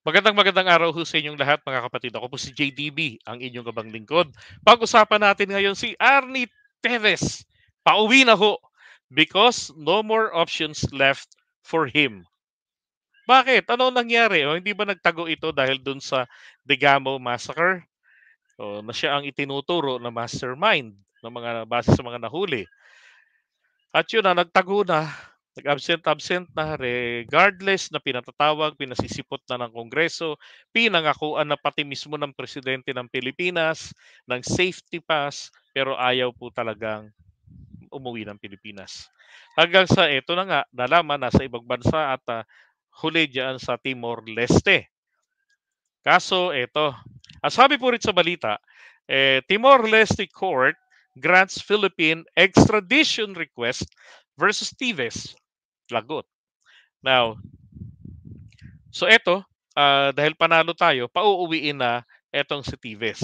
Magandang araw ho sa inyong lahat mga kapatid. Ako po si JDB, ang inyong kabang lingkod. Pag-usapan natin ngayon si Arnie Teves. Pauwi na ho because no more options left for him. Bakit? Ano nangyari? O hindi ba nagtago ito dahil dun sa Degamo Massacre? O, na siya ang itinuturo na mastermind ng mga base sa mga nahuli. At yun na, nagtago na, nag-absent-absent na, regardless na pinatatawag, pinasisipot na ng Kongreso, pinangakuan na pati mismo ng Presidente ng Pilipinas, ng safety pass, pero ayaw po talagang umuwi ng Pilipinas. Hanggang sa ito na nga, nalaman nasa ibang bansa at huli diyan sa Timor-Leste. Kaso ito, ang sabi po rin sa balita, Timor-Leste Court grants Philippine extradition request versus Tives. Lagot. Now, so ito, dahil panalo tayo, pauuwiin na etong si Tives.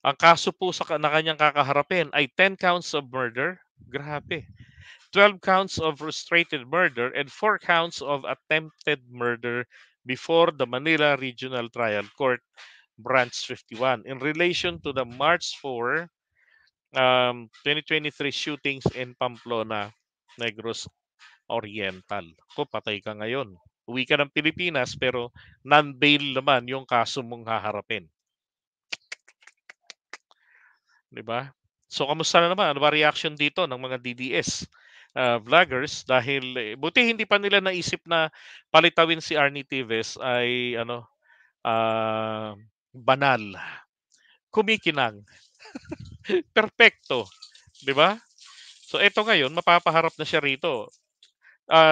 Ang kaso po na kanyang kakaharapin ay 10 counts of murder. Grabe. 12 counts of frustrated murder and 4 counts of attempted murder before the Manila Regional Trial Court Branch 51 in relation to the March 4, 2023 shootings in Pamplona, Negros Oriental. Ko patay ka ngayon. Uwi ka ng Pilipinas pero non-bail naman yung kaso mong haharapin. 'Di ba? So kamusta na naman? Ano ba reaction dito ng mga DDS vloggers dahil buti hindi pa nila naisip na palitawin si Arnie Tives ay banal, kumikinang, perpekto, 'di ba? So eto ngayon mapapaharap na siya rito.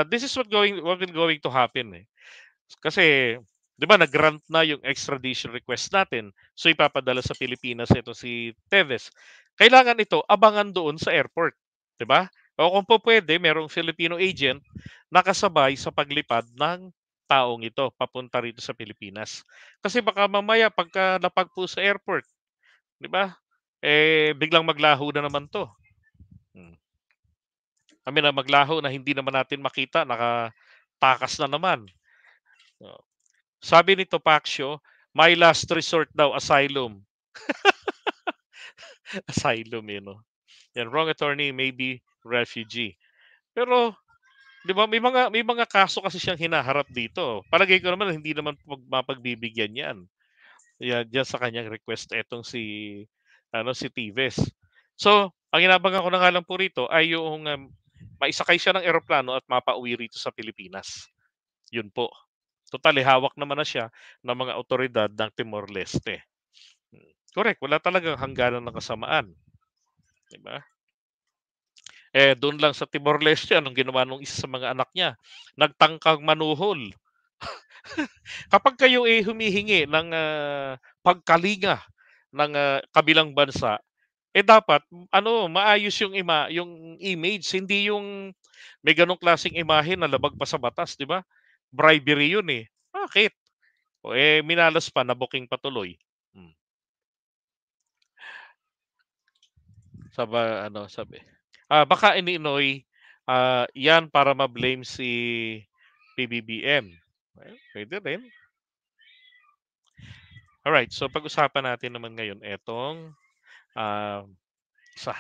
This is what will going to happen eh. Kasi 'di ba nag-grant na yung extradition request natin. So ipapadala sa Pilipinas ito si Teves. Kailangan ito abangan doon sa airport, 'di ba? O kung po pwede, merong Filipino agent nakasabay sa paglipad ng taong ito papunta rito sa Pilipinas. Kasi baka mamaya pagka napagpo sa airport, 'di ba? Biglang maglaho na naman 'to. Hmm. Kami na maglaho na hindi naman natin makita, nakatakas na naman. Oh. Sabi nito Paxio, my last resort daw asylum. Asylum eh, no? Yan, wrong attorney, maybe refugee. Pero, di ba, may mga kaso kasi siyang hinaharap dito. Palagay ko naman, hindi naman mapagbibigyan yan. Yan, dyan sa kanyang request, etong si Tives. So, ang inabangan ko na nga lang po rito ay yung maisakay siya ng eroplano at mapauwi rito sa Pilipinas. Yun po. Total, hawak naman na siya ng mga otoridad ng Timor-Leste. Correct, wala talagang hangganan ng kasamaan, 'di ba? Doon lang sa Timor-Leste anong ginawa nung isa sa mga anak niya? Nagtangkang manuhol. Kapag kayo humihingi ng pagkalinga ng kabilang bansa, dapat maayos yung image, hindi yung may ganong klaseng imahe na labag pa sa batas, 'di ba? Bribery 'yun eh. Bakit? Minalas pa, na-booking pa tuloy. Hmm. Sabi. Baka ini-Noy, 'yan para ma-blame si PBBM. Puwede rin. Alright, so pag-usapan natin naman ngayon etong, ah, isa.